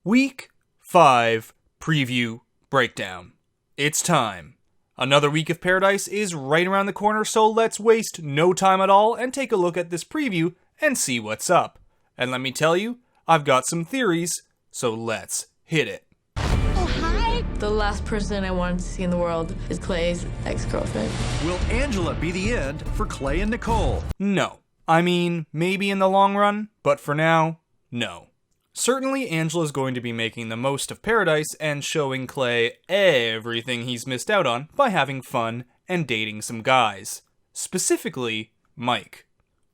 Week 5 Preview Breakdown. It's time. Another week of Paradise is right around the corner, so let's waste no time at all and take a look at this preview and see what's up. And let me tell you, I've got some theories, so let's hit it. Oh, hi! The last person I wanted to see in the world is Clay's ex-girlfriend. Will Angela be the end for Clay and Nicole? No. I mean, maybe in the long run, but for now, no. Certainly, Angela's going to be making the most of Paradise and showing Clay everything he's missed out on by having fun and dating some guys. Specifically, Mike.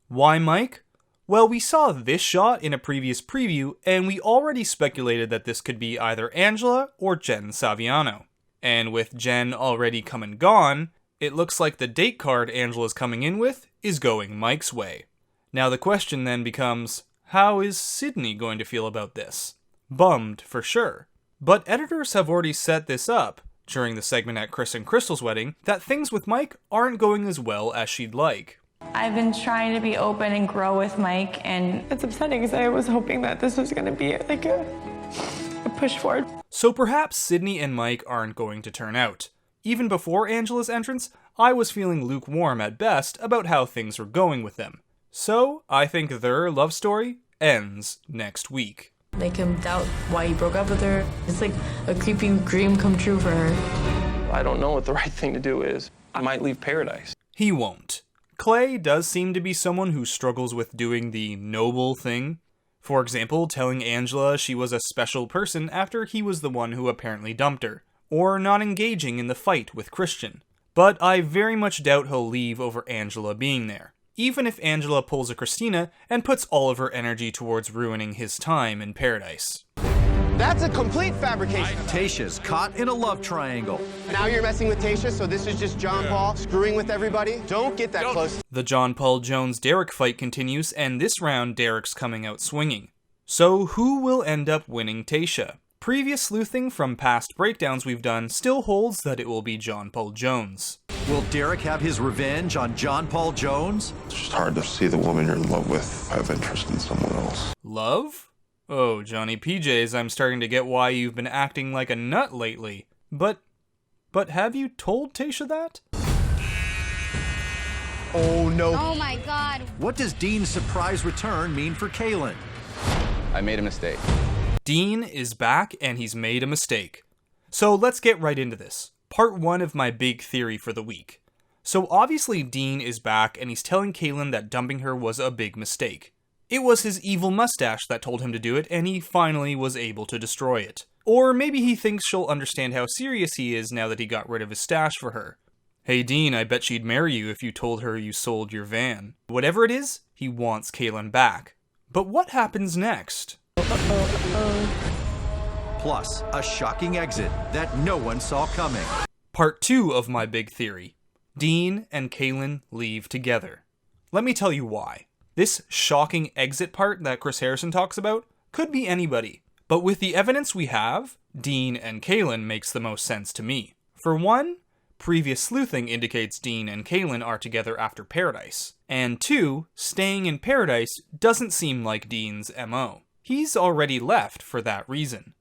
Why Mike? Well, we saw this shot in a previous preview, and we already speculated that this could be either Angela or Jen Saviano. And with Jen already come and gone, it looks like the date card Angela's coming in with is going Mike's way. Now the question then becomes, how is Sydney going to feel about this? Bummed, for sure. But editors have already set this up, during the segment at Chris and Crystal's wedding, that things with Mike aren't going as well as she'd like. I've been trying to be open and grow with Mike, and it's upsetting because I was hoping that this was going to be like a push forward. So perhaps Sydney and Mike aren't going to turn out. Even before Angela's entrance, I was feeling lukewarm at best about how things were going with them. So I think their love story ends next week. Make him doubt why he broke up with her. It's like a creepy dream come true for her. I don't know what the right thing to do is. I might leave Paradise. He won't. Clay does seem to be someone who struggles with doing the noble thing. For example, telling Angela she was a special person after he was the one who apparently dumped her, or not engaging in the fight with Christian. But I very much doubt he'll leave over Angela being there, even if Angela pulls a Christina and puts all of her energy towards ruining his time in Paradise. That's a complete fabrication. Tayshia's caught in a love triangle. Now you're messing with Tayshia, so this is just John Paul screwing with everybody? Don't get that close. The John Paul Jones-Derek fight continues, and this round Derek's coming out swinging. So who will end up winning Tayshia? Previous sleuthing from past breakdowns we've done still holds that it will be John Paul Jones. Will Derek have his revenge on John Paul Jones? It's just hard to see the woman you're in love with have interest in someone else. Love? Oh, Johnny PJs, I'm starting to get why you've been acting like a nut lately. But have you told Tayshia that? Oh no. Oh my god. What does Dean's surprise return mean for Kaylin? I made a mistake. Dean is back and he's made a mistake. So let's get right into this. Part 1 of my big theory for the week. So obviously Dean is back and he's telling Kaylin that dumping her was a big mistake. It was his evil mustache that told him to do it, and he finally was able to destroy it. Or maybe he thinks she'll understand how serious he is now that he got rid of his stash for her. Hey Dean, I bet she'd marry you if you told her you sold your van. Whatever it is, he wants Kaylin back. But what happens next? Plus, a shocking exit that no one saw coming. Part 2 of my big theory. Dean and Kaylin leave together. Let me tell you why. This shocking exit part that Chris Harrison talks about could be anybody. But with the evidence we have, Dean and Kaylin makes the most sense to me. For one, previous sleuthing indicates Dean and Kaylin are together after Paradise. And 2, staying in Paradise doesn't seem like Dean's MO. He's already left for that reason.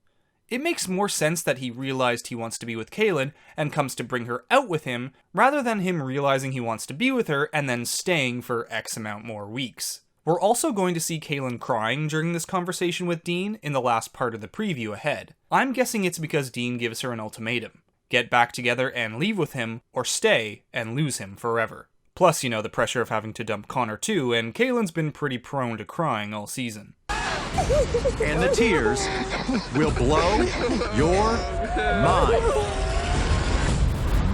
It makes more sense that he realized he wants to be with Kaylin and comes to bring her out with him, rather than him realizing he wants to be with her and then staying for X amount more weeks. We're also going to see Kaylin crying during this conversation with Dean in the last part of the preview ahead. I'm guessing it's because Dean gives her an ultimatum. Get back together and leave with him, or stay and lose him forever. Plus, you know, the pressure of having to dump Connor too, and Kaylin's been pretty prone to crying all season. And the tears will blow your mind.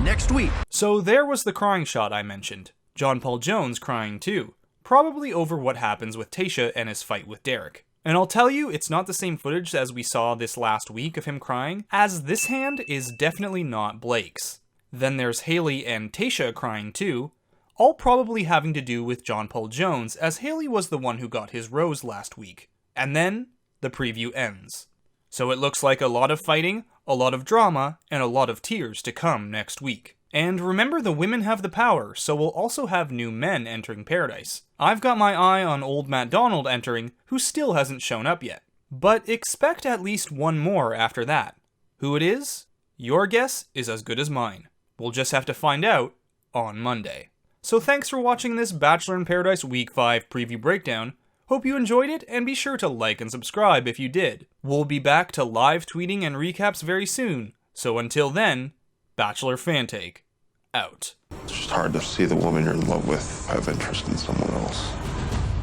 Next week. So there was the crying shot I mentioned. John Paul Jones crying too. Probably over what happens with Tayshia and his fight with Derek. And I'll tell you, it's not the same footage as we saw this last week of him crying, as this hand is definitely not Blake's. Then there's Haley and Tayshia crying too, all probably having to do with John Paul Jones, as Haley was the one who got his rose last week. And then, the preview ends. So it looks like a lot of fighting, a lot of drama, and a lot of tears to come next week. And remember, the women have the power, so we'll also have new men entering Paradise. I've got my eye on old Matt Donald entering, who still hasn't shown up yet. But expect at least one more after that. Who it is? Your guess is as good as mine. We'll just have to find out on Monday. So thanks for watching this Bachelor in Paradise Week 5 preview breakdown. Hope you enjoyed it, and be sure to like and subscribe if you did. We'll be back to live tweeting and recaps very soon. So until then, Bachelor Fantake, out. It's just hard to see the woman you're in love with have interest in someone else.